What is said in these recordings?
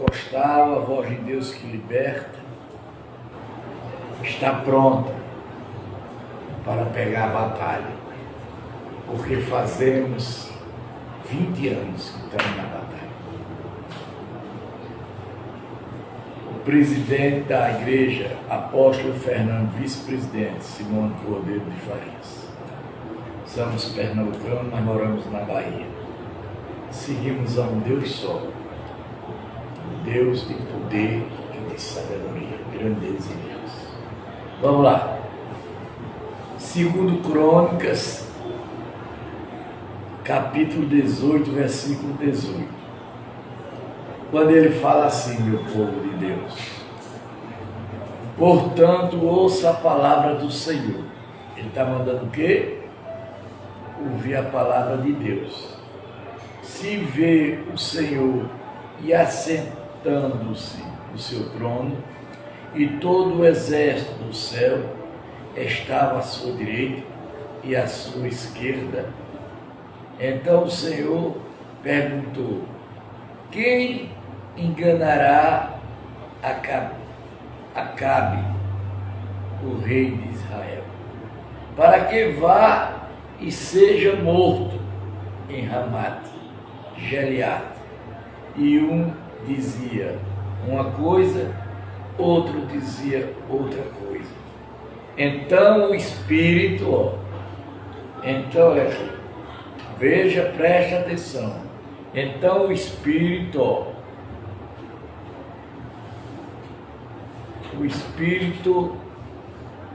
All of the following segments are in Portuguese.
Pentecostal, a voz de Deus que liberta, está pronta para pegar a batalha, porque fazemos 20 anos que estamos na batalha. O presidente da igreja, apóstolo Fernando, vice-presidente Simone Cordeiro de Farias. Somos pernambucanos, mas moramos na Bahia. Seguimos a um Deus só, Deus de poder e de sabedoria, grandeza em Deus. Vamos lá. Segundo Crônicas, capítulo 18, versículo 18. Quando ele fala assim, meu povo de Deus: portanto, ouça a palavra do Senhor. Ele está mandando o quê? Ouvir a palavra de Deus. Se vê o Senhor e assentando-se no seu trono, e todo o exército do céu estava à sua direita e à sua esquerda. Então o Senhor perguntou: quem enganará Acabe, o rei de Israel, para que vá e seja morto em Ramate, Gileade? E um dizia uma coisa, outro dizia outra coisa. Então o Espírito, veja, preste atenção. Então o Espírito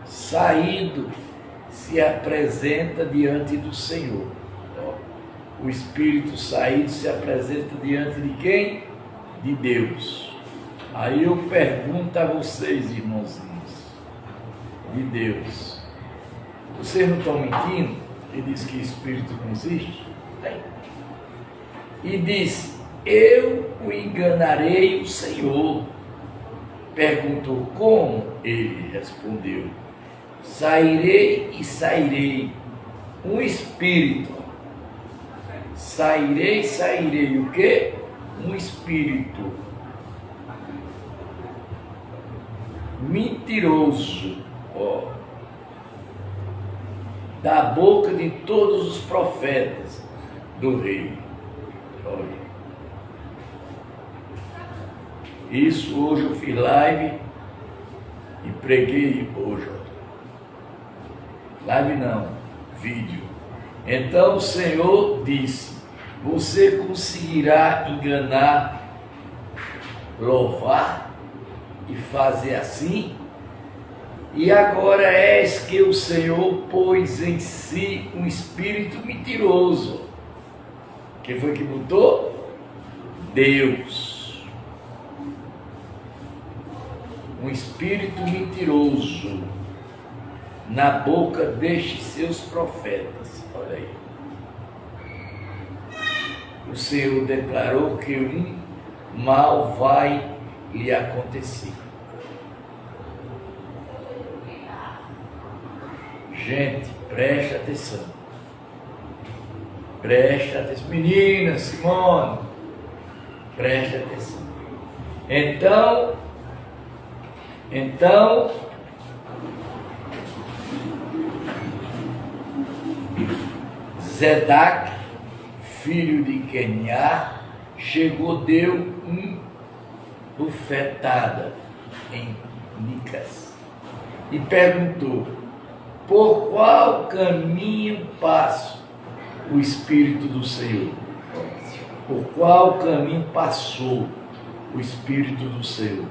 saído se apresenta diante do Senhor. O Espírito saído se apresenta diante de quem? De Deus. Aí eu pergunto a vocês, irmãozinhos, de Deus, vocês não estão mentindo? Ele diz que Espírito não existe? Tem. E diz: eu o enganarei o Senhor. Perguntou como? Ele respondeu: sairei e sairei um espírito. Sairei, o quê? Um espírito mentiroso, da boca de todos os profetas do rei. Olha. Isso hoje eu fiz live e preguei hoje. Live não, vídeo. Então o Senhor disse: você conseguirá enganar, louvar e fazer assim? E agora és que o Senhor pôs em si um espírito mentiroso. Quem foi que botou? Deus. Um espírito mentiroso na boca destes seus profetas. Olha aí. O Senhor declarou que um mal vai lhe acontecer. Gente, preste atenção. Preste atenção. Menina, Simone, preste atenção. Então, Zedac, filho de Queniá, chegou, deu uma bufetada em Micas e perguntou: por qual caminho passa o Espírito do Senhor? Por qual caminho passou o Espírito do Senhor?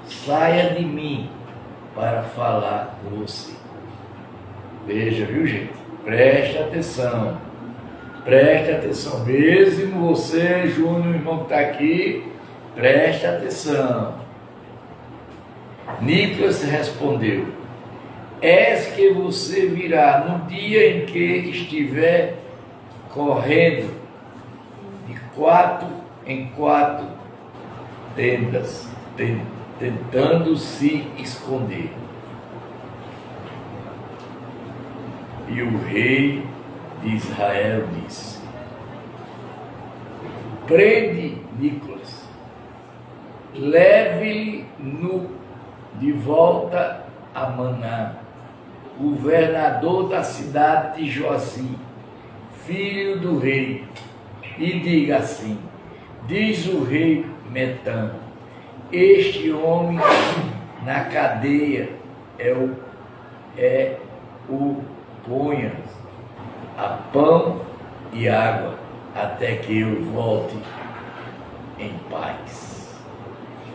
Saia de mim para falar com você. Veja, viu, gente? Preste atenção. Preste atenção. Mesmo você, Júnior, irmão que está aqui, preste atenção. Nicolas respondeu: és que você virá no dia em que estiver correndo de 4 em 4 tendas, tentando se esconder. E o rei de Israel disse: prende Nicolas leve-lhe de volta a Maná, governador da cidade de Joazi, filho do rei, e diga assim: diz o rei Metã, este homem na cadeia o ponha a pão e água, até que eu volte em paz.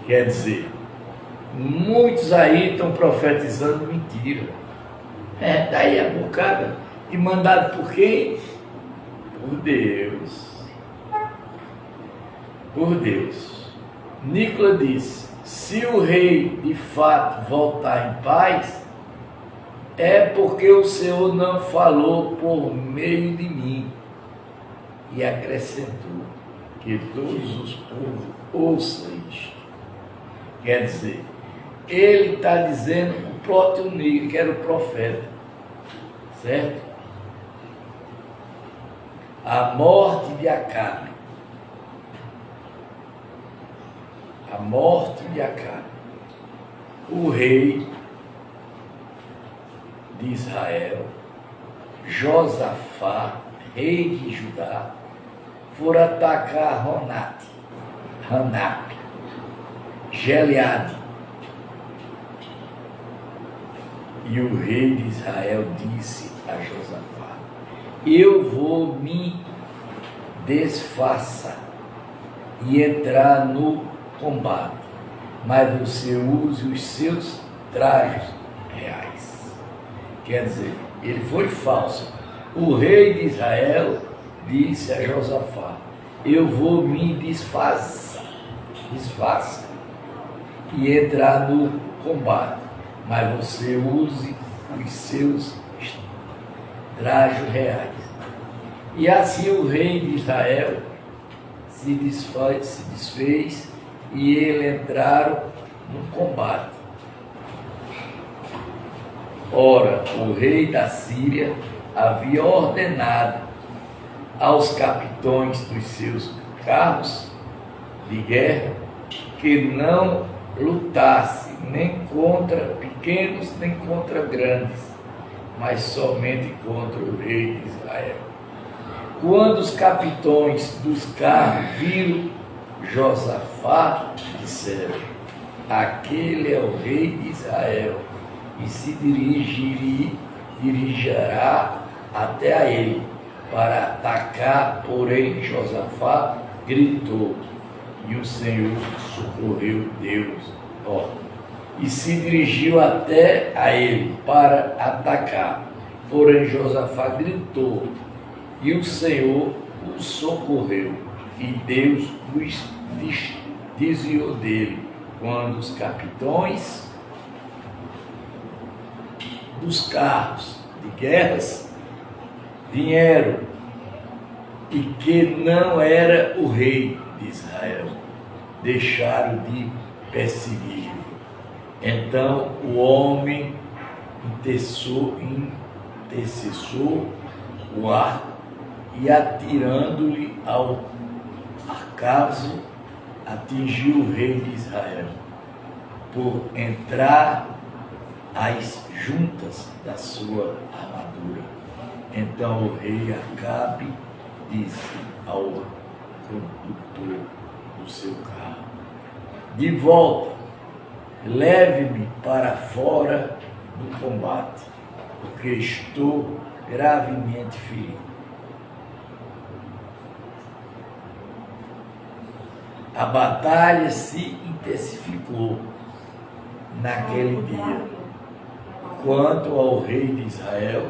Quer dizer, muitos aí estão profetizando mentira. Daí a bocada. E mandado por quem? Por Deus. Por Deus. Nicolas disse: se o rei de fato voltar em paz, é porque o Senhor não falou por meio de mim. E acrescentou: que todos os povos ouçam isto. Quer dizer, ele está dizendo o próprio Nicolas, que era o profeta, certo? A morte de Acabe. A morte de Acabe. O rei de Israel, Josafá, rei de Judá, for atacar Hanap, Gileade. E o rei de Israel disse a Josafá: eu vou me disfarçar e entrar no combate, mas você use os seus trajes reais. Quer dizer, ele foi falso. O rei de Israel disse a Josafá: eu vou me disfarçar e entrar no combate, mas você use os seus trajes reais. E assim o rei de Israel se desfez e eles entraram no combate. Ora, o rei da Síria havia ordenado aos capitões dos seus carros de guerra que não lutasse nem contra pequenos nem contra grandes, mas somente contra o rei de Israel. Quando os capitões dos carros viram Josafá, disseram: aquele é o rei de Israel, e se dirigirá até a ele para atacar. Porém Josafá gritou, e o Senhor socorreu Deus. E se dirigiu até a ele para atacar. Porém Josafá gritou, e o Senhor o socorreu, e Deus os desviou dele. Quando os capitões dos carros de guerras vieram, e que não era o rei de Israel, deixaram de perseguir. Então o homem intercessou o arco e, atirando-lhe ao acaso, atingiu o rei de Israel por entrar às juntas da sua armadura. Então o rei Acabe disse ao condutor do seu carro: de volta, leve-me para fora do combate, porque estou gravemente ferido. A batalha se intensificou naquele dia. Quanto ao rei de Israel,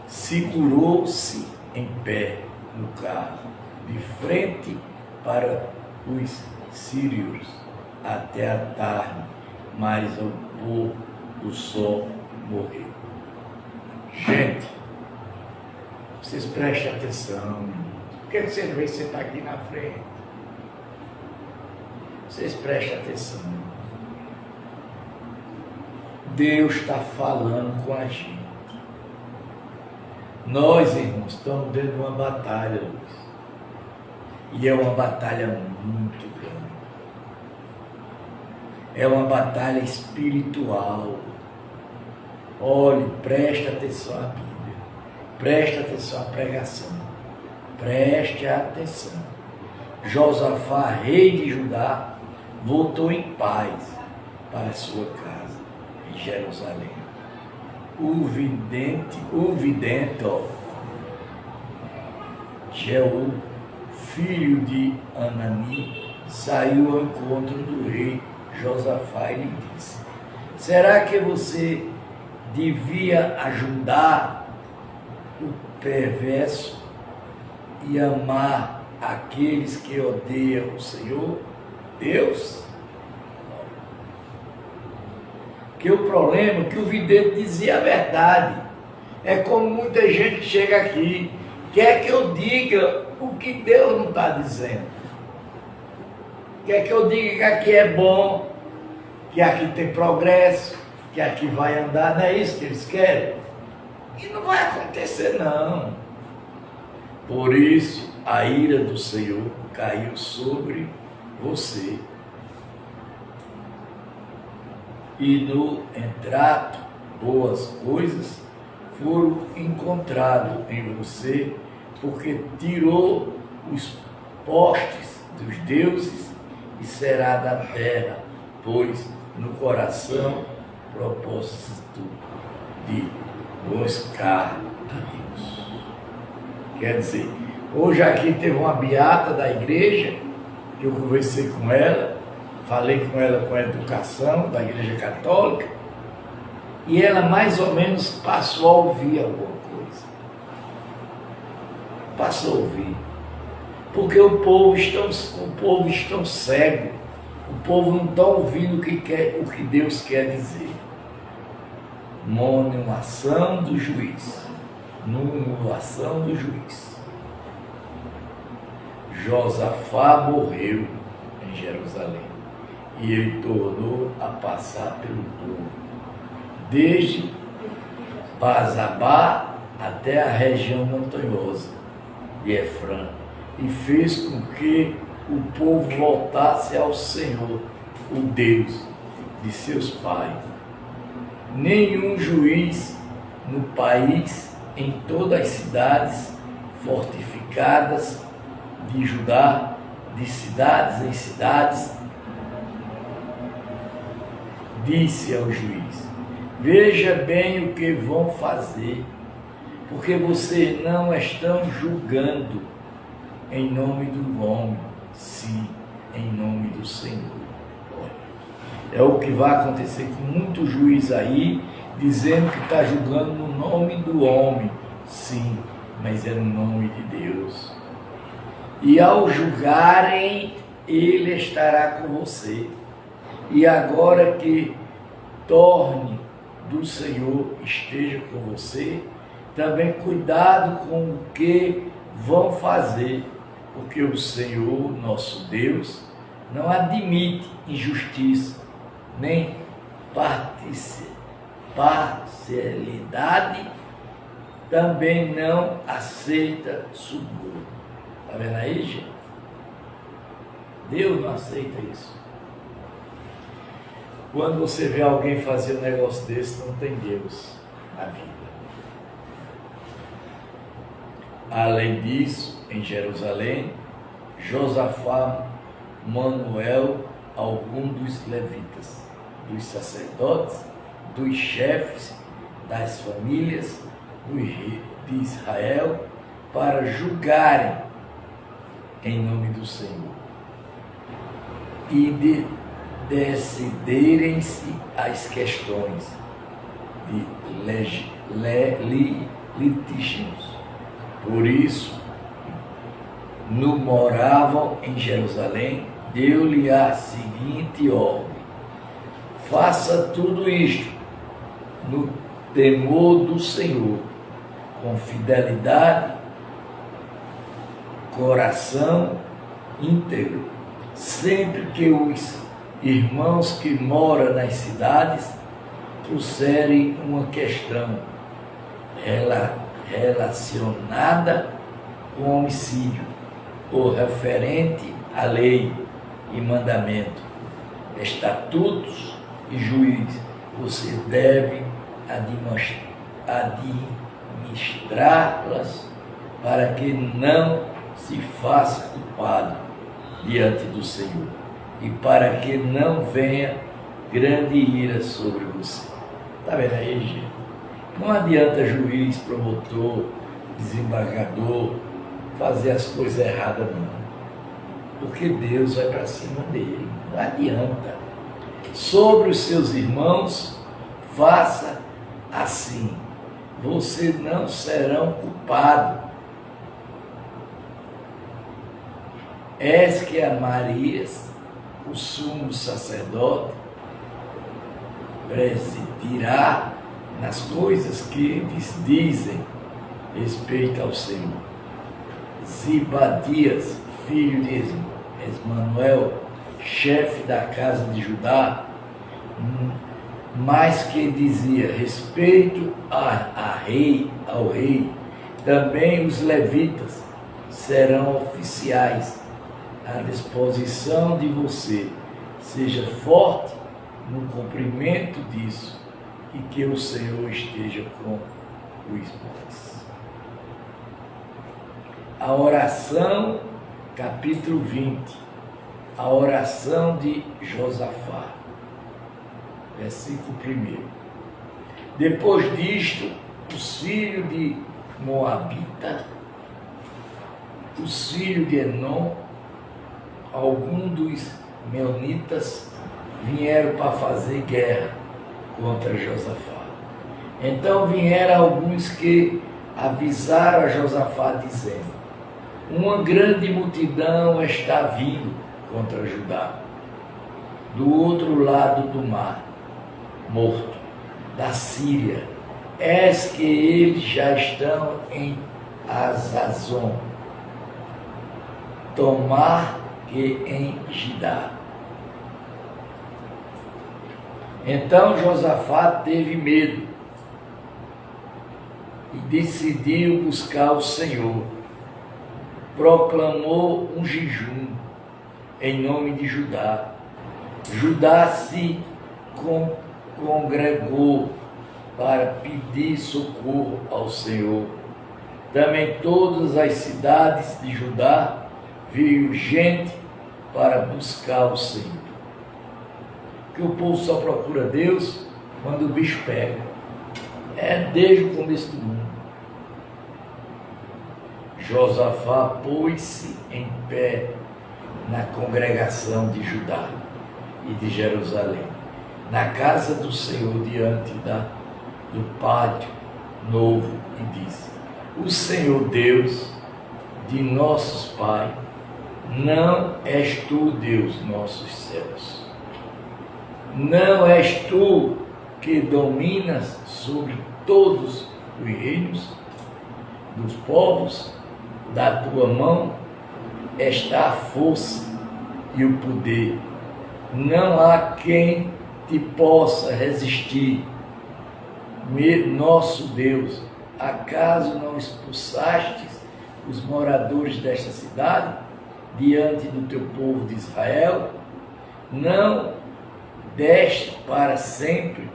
segurou-se em pé no carro, de frente para os sírios, até a tarde, mas ao pôr do sol morreu. Gente, vocês prestem atenção. Por que vocês não veem sentar aqui na frente? Vocês prestem atenção. Deus está falando com a gente. Nós, irmãos, estamos dentro de uma batalha, Luiz. E é uma batalha muito grande. É uma batalha espiritual. Olhe, preste atenção à Bíblia. Preste atenção à pregação. Preste atenção. Josafá, rei de Judá, voltou em paz para a sua casa, em Jerusalém. O vidente, Jeú, filho de Anani, saiu ao encontro do rei Josafá e lhe disse: será que você devia ajudar o perverso e amar aqueles que odeiam o Senhor, Deus? Que o problema é que o vidente dizia a verdade. É como muita gente que chega aqui, quer que eu diga o que Deus não está dizendo. Quer que eu diga que aqui é bom, que aqui tem progresso, que aqui vai andar, não é isso que eles querem? E não vai acontecer não. Por isso, a ira do Senhor caiu sobre você. E no entrato, boas coisas foram encontradas em você, porque tirou os postes dos deuses e será da terra, pois no coração propósito de buscar a Deus. Quer dizer, hoje aqui teve uma beata da igreja, que eu conversei com ela, falei com ela com a educação da igreja católica, e ela mais ou menos passou a ouvir alguma coisa. Passou a ouvir. Porque o povo está cego. O povo não está ouvindo o que Deus quer dizer. Monoação do juiz. Anulação do juiz. Josafá morreu em Jerusalém e ele tornou a passar pelo povo, desde Bazabá até a região montanhosa de Efrã, e fez com que o povo voltasse ao Senhor, o Deus de seus pais. Nenhum juiz no país, em todas as cidades fortificadas de Judá, de cidades em cidades, disse ao juiz: veja bem o que vão fazer, porque vocês não estão julgando em nome do homem, sim, em nome do Senhor. É o que vai acontecer com muito juiz aí, dizendo que está julgando no nome do homem, sim, mas é no nome de Deus. E ao julgarem, ele estará com você. E agora que torne do Senhor esteja com você, também cuidado com o que vão fazer, porque o Senhor, nosso Deus, não admite injustiça, nem parcialidade, também não aceita suborno. Está vendo aí, gente? Deus não aceita isso. Quando você vê alguém fazer um negócio desse, não tem Deus na vida. Além disso, em Jerusalém, Josafá, Manuel, algum dos levitas, dos sacerdotes, dos chefes das famílias de Israel, para julgarem em nome do Senhor e decidirem-se as questões de litígios. Por isso, no moravam em Jerusalém, deu-lhe a seguinte ordem: faça tudo isto no temor do Senhor, com fidelidade, coração íntegro, sempre que os irmãos que moram nas cidades trouxerem uma questão relacionada com homicídio ou referente à lei e mandamento, estatutos e juízes. Você deve administrá-las para que não se faça culpado diante do Senhor e para que não venha grande ira sobre você. Está vendo aí, gente? Não adianta juiz, promotor, desembargador fazer as coisas erradas, não. Porque Deus vai para cima dele. Não adianta. Sobre os seus irmãos, faça assim. Você não serão culpados. És que amarias o sumo sacerdote, presidirá nas coisas que eles dizem respeito ao Senhor. Zibadias, filho de Esmanuel, chefe da casa de Judá, mas que dizia respeito ao rei, também os levitas serão oficiais à disposição de você. Seja forte no cumprimento disso e que o Senhor esteja com os irmãos. A oração, capítulo 20, a oração de Josafá, versículo 1. Depois disto, os filhos de Moabita, os filhos de Enom, alguns dos meunitas vieram para fazer guerra contra Josafá. Então vieram alguns que avisaram a Josafá, dizendo: uma grande multidão está vindo contra Judá, do outro lado do mar morto, da Síria. És que eles já estão em Azazon, Tomar que em Gidá. Então Josafá teve medo e decidiu buscar o Senhor. Proclamou um jejum em nome de Judá. Judá se congregou para pedir socorro ao Senhor. Também todas as cidades de Judá veio gente para buscar o Senhor. Que o povo só procura Deus quando o bicho pega. É desde o começo do mundo. Josafá pôs-se em pé na congregação de Judá e de Jerusalém, na casa do Senhor, diante do pátio novo, e disse: o Senhor Deus de nossos pais, não és tu, Deus, nossos céus. Não és tu que dominas sobre todos os reinos dos povos? Da tua mão está a força e o poder. Não há quem te possa resistir. Nosso Deus, acaso não expulsastes os moradores desta cidade diante do teu povo de Israel? Não deste para sempre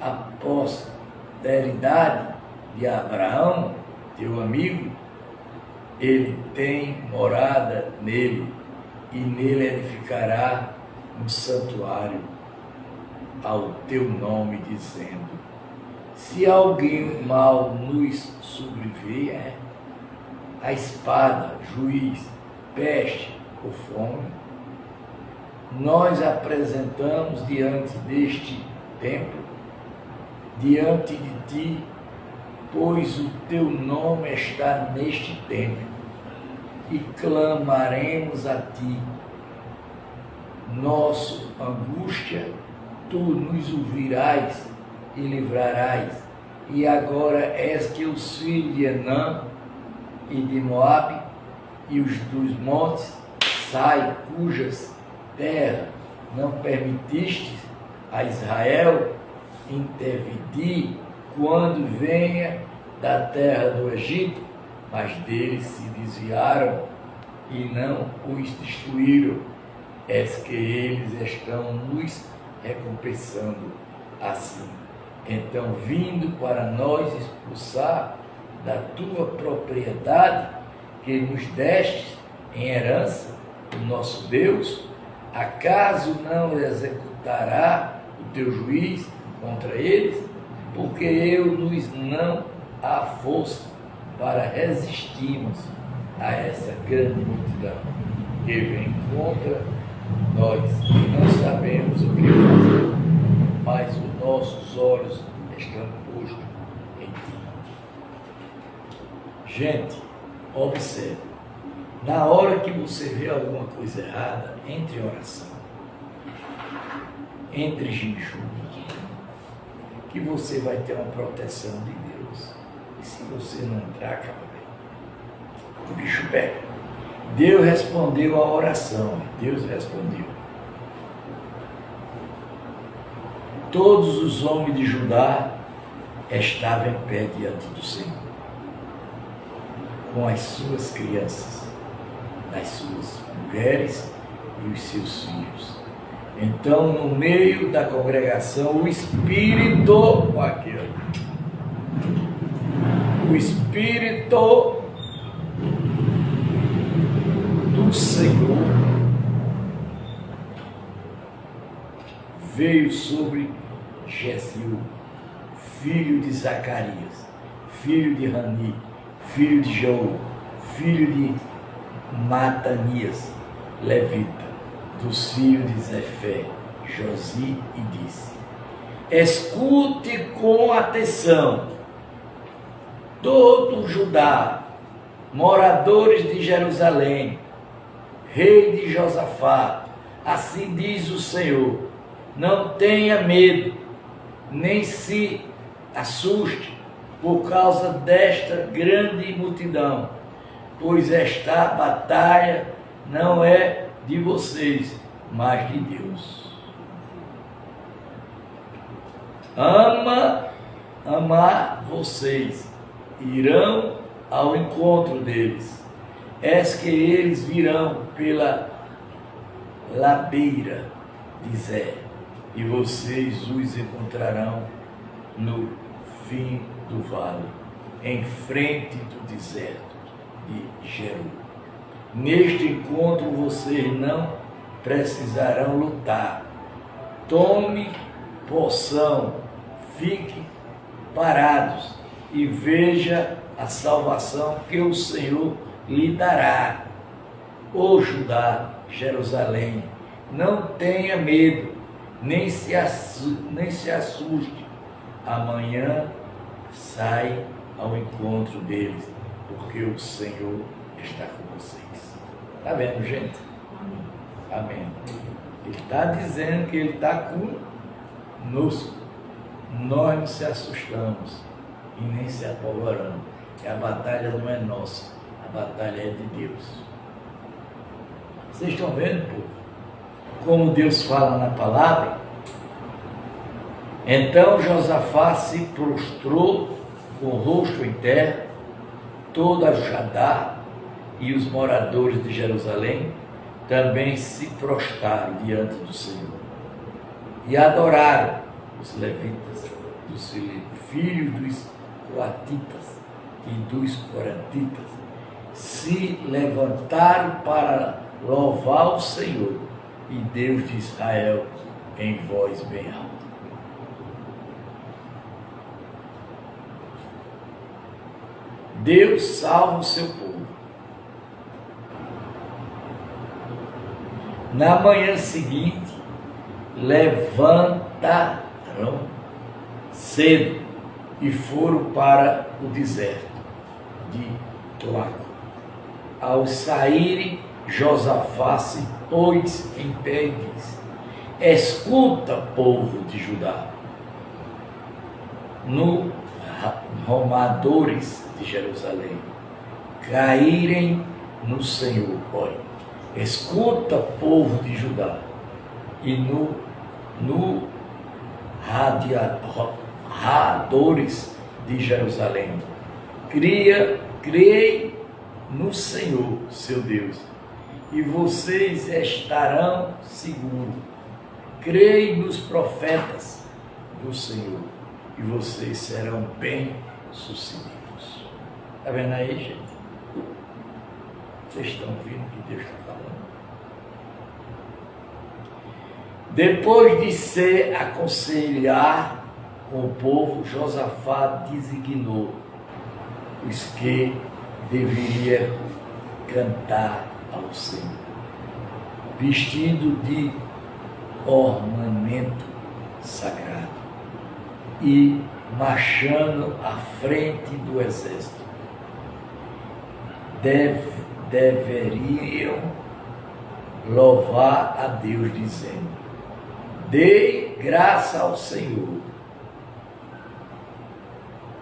a posteridade de Abraão, teu amigo? Ele tem morada nele, e nele edificará um santuário ao teu nome, dizendo: se alguém mal nos sobrevier, a espada, juiz, peste ou fome, nós apresentamos diante deste templo, diante de ti, pois o teu nome está neste templo, e clamaremos a ti. Nossa angústia, tu nos ouvirás e livrarás. E agora és que os filhos de Enã e de Moabe e os dos montes saem, cujas terra não permitiste a Israel intervir quando venha da terra do Egito, mas deles se desviaram e não os destruíram, é que eles estão nos recompensando assim. Então, vindo para nós expulsar da tua propriedade, que nos deste em herança, o nosso Deus, acaso não executará o teu juiz contra eles? Porque eu nos não há força para resistirmos a essa grande multidão que vem contra nós e não sabemos o que fazer, mas os nossos olhos estão postos em ti. Gente, observe, na hora que você vê alguma coisa errada, entre em oração, entre jejum, que você vai ter uma proteção de Deus. E se você não entrar, acaba bem. O bicho pega. Deus respondeu a oração. Deus respondeu. Todos os homens de Judá estavam em pé diante do Senhor, com as suas crianças, as suas mulheres e os seus filhos. Então, no meio da congregação, o Espírito do Senhor veio sobre Jesiel, filho de Zacarias, filho de Rani, filho de João, filho de Matanias, levita, dos filhos de Zefé, Josi, e disse: escute com atenção, todo Judá, moradores de Jerusalém, rei de Josafá, assim diz o Senhor: não tenha medo, nem se assuste por causa desta grande multidão, pois esta batalha não é de vocês, mas de Deus. Amar vocês, irão ao encontro deles. És que eles virão pela labeira de Zé, e vocês os encontrarão no fim do vale, em frente do deserto de Jeru. Neste encontro vocês não precisarão lutar. Tome poção, fique parados e veja a salvação que o Senhor lhe dará. Ó Judá, Jerusalém, não tenha medo, nem se assuste. Amanhã sai ao encontro deles, porque o Senhor está com vocês. Está vendo, gente? Amém. Ele está dizendo que Ele está conosco. Nós não se assustamos e nem se apavoramos. Que a batalha não é nossa, a batalha é de Deus. Vocês estão vendo, povo? Como Deus fala na palavra? Então Josafá se prostrou com o rosto em terra, toda Judá e os moradores de Jerusalém também se prostraram diante do Senhor e adoraram os levitas, dos filhos dos coatitas e dos corantitas, se levantaram para louvar o Senhor e Deus de Israel em voz bem alta. Deus salva o seu povo. Na manhã seguinte, levantaram cedo e foram para o deserto de Toaco. Ao saírem, Josafá se pôs em pé e disse: escuta, povo de Judá, no romadores de Jerusalém, caírem no Senhor. Olha, escuta, povo de Judá, e no radores de Jerusalém, criei no Senhor, seu Deus, e vocês estarão seguros. Creem nos profetas do Senhor, e vocês serão bem-sucedidos. Está vendo aí, gente? Vocês estão ouvindo o que Deus está falando? Depois de se aconselhar com o povo, Josafá designou os que deveriam cantar ao Senhor, vestido de ornamento sagrado e marchando à frente do exército. Deveriam louvar a Deus, dizendo: dei graça ao Senhor,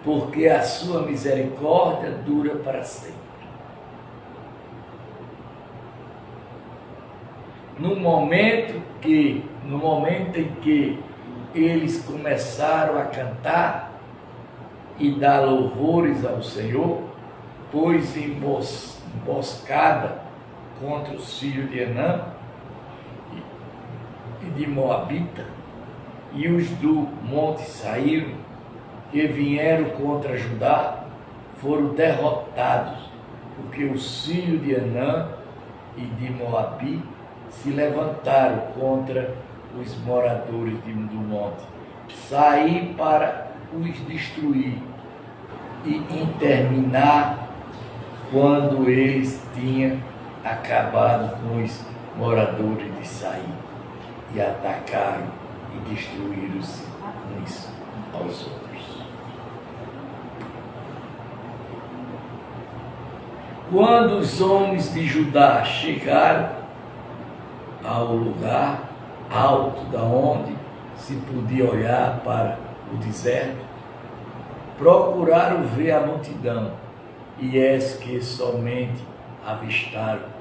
porque a sua misericórdia dura para sempre. No momento em que eles começaram a cantar e dar louvores ao Senhor, pôs emboscada contra os filhos de Anã e de Moabita, e os do monte Saíro, que vieram contra Judá, foram derrotados, porque os filhos de Anã e de Moabi se levantaram contra os moradores do monte. Saí para os destruir e interminar quando eles tinham acabado com os moradores de Saí, e atacaram e destruíram-se uns aos outros. Quando os homens de Judá chegaram ao lugar alto da onde se podia olhar para o deserto, procuraram ver a multidão, e eis que somente avistaram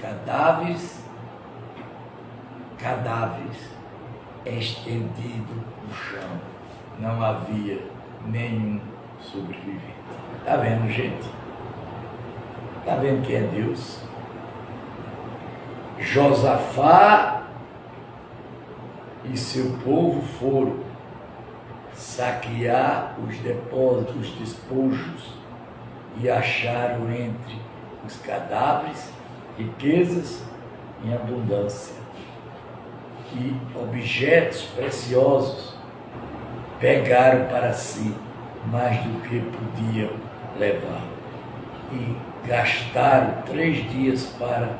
cadáveres estendidos no chão. Não havia nenhum sobrevivente. Está vendo, gente? Está vendo que é Deus? Josafá e seu povo foram saquear os depósitos, os despojos, e acharam entre os cadáveres riquezas em abundância e objetos preciosos. Pegaram para si mais do que podiam levar e gastaram 3 dias para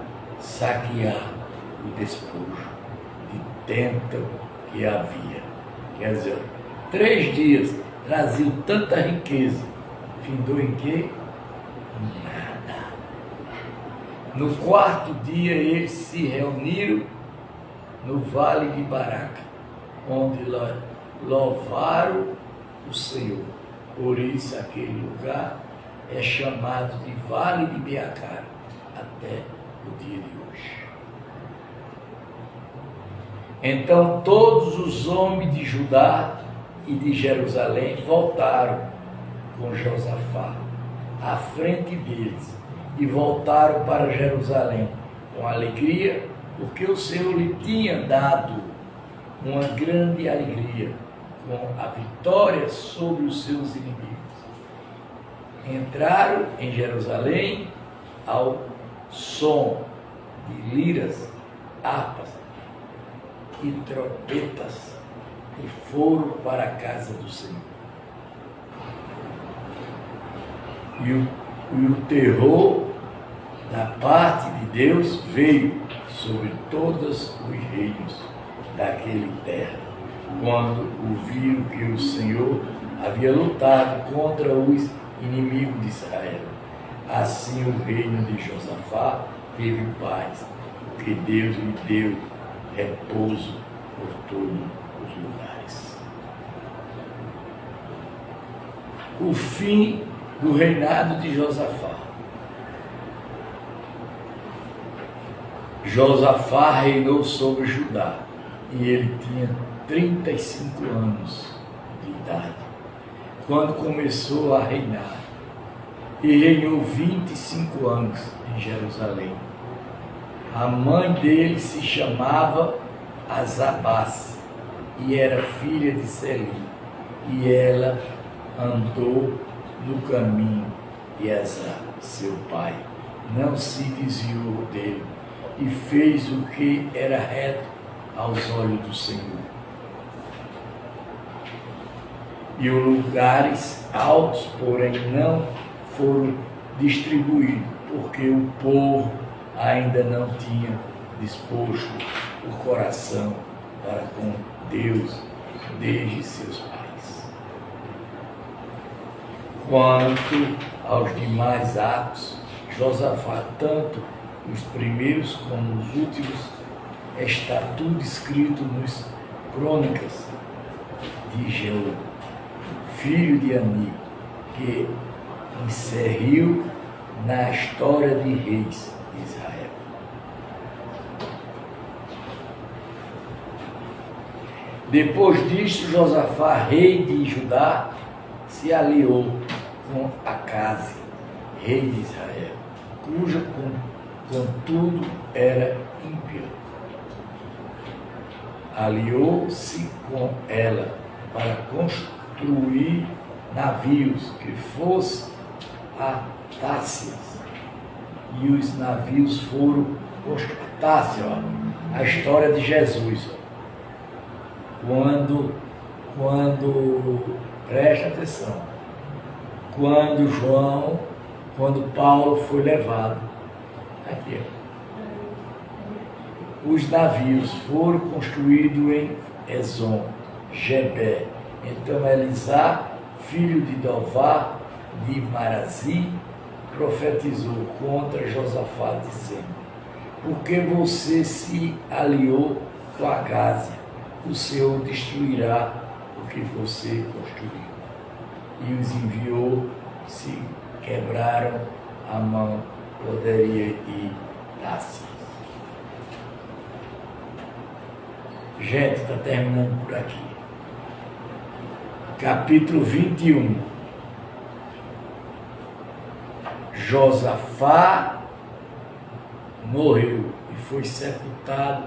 saquear o despojo de tenta que havia. Quer dizer, 3 dias traziam tanta riqueza, findou em quê? Nada. No 4º dia eles se reuniram no vale de Baraca, onde louvaram o Senhor. Por isso aquele lugar é chamado de Vale de Beacara até o dia de hoje. Então todos os homens de Judá e de Jerusalém voltaram com Josafá à frente deles, e voltaram para Jerusalém com alegria, porque o Senhor lhe tinha dado uma grande alegria com a vitória sobre os seus inimigos. Entraram em Jerusalém ao som de liras, harpas e trompetas, e foram para a casa do Senhor. E o terror da parte de Deus veio sobre todos os reinos daquele terra, quando ouviram que o Senhor havia lutado contra os inimigos de Israel. Assim o reino de Josafá teve paz, porque Deus lhe deu repouso por todos os lugares. O fim do reinado de Josafá. Josafá reinou sobre Judá, e ele tinha 35 anos de idade quando começou a reinar, e reinou 25 anos em Jerusalém. A mãe dele se chamava Azabás e era filha de Selim, e ela andou no caminho de Asa, seu pai, não se desviou dele, e fez o que era reto aos olhos do Senhor. E os lugares altos, porém, não foram distribuídos, porque o povo ainda não tinha disposto o coração para com Deus desde seus pais. Quanto aos demais atos, Josafá, tanto os primeiros como os últimos, está tudo escrito nos Crônicas de Jeú, filho de Ani, que inseriu na história de reis de Israel. Depois disso, Josafá, rei de Judá, se aliou com Acaze, rei de Israel, cuja contudo era ímpia. Aliou-se com ela para construir navios que fossem a Tácias. E os navios foram Tácias, a história de Jesus. Quando presta atenção, quando Paulo foi levado, aqui, os navios foram construídos em Ezon, Geber. Então Elisá, filho de Dová, de Marazi, profetizou contra Josafá, dizendo: porque você se aliou com Acaze, o Senhor destruirá o que você construiu. E os enviou, se quebraram a mão, poderia ir Tácias. Gente, está terminando por aqui. Capítulo 21. Josafá morreu e foi sepultado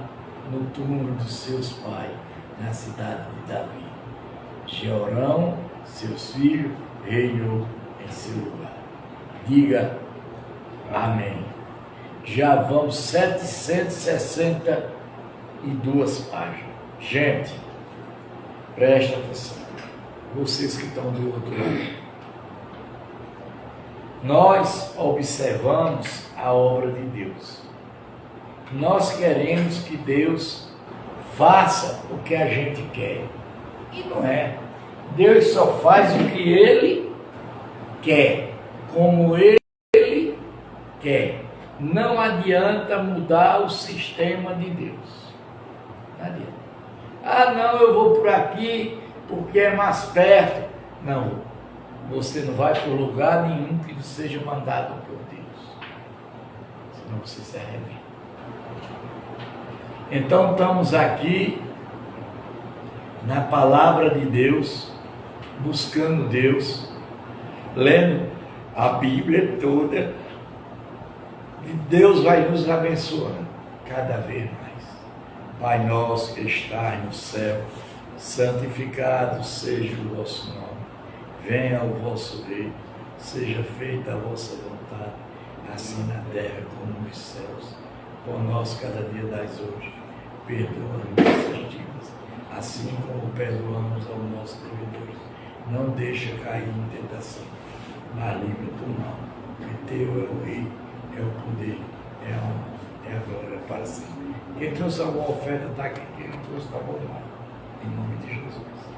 no túmulo dos seus pais, na cidade de Davi. Jeorão, seus filhos, reinou em seu lugar. Diga amém. Já vão 762 páginas. Gente, presta atenção. Vocês que estão do outro lado. Nós observamos a obra de Deus. Nós queremos que Deus faça o que a gente quer. E não é. Deus só faz o que Ele quer, como Ele quer. Não adianta mudar o sistema de Deus. Não adianta. Ah, não, eu vou por aqui porque é mais perto. Não, você não vai por lugar nenhum que não seja mandado por Deus. Senão você se arrebenta. Então estamos aqui na palavra de Deus, buscando Deus, lendo a Bíblia toda, e Deus vai nos abençoando cada vez mais. Pai nosso que estás no céu, santificado seja o vosso nome. Venha o vosso reino, seja feita a vossa vontade, assim na terra como nos céus. Por nós cada dia dais hoje, perdoa-nos nossas dívidas, assim como perdoamos aos nossos devedores. Não deixa cair em tentação, mas livra do mal. Porque teu é o reino, é o poder, é a honra, é a glória para sempre. Quem trouxe alguma oferta está aqui, quem não trouxe está bom demais. Em nome de Jesus.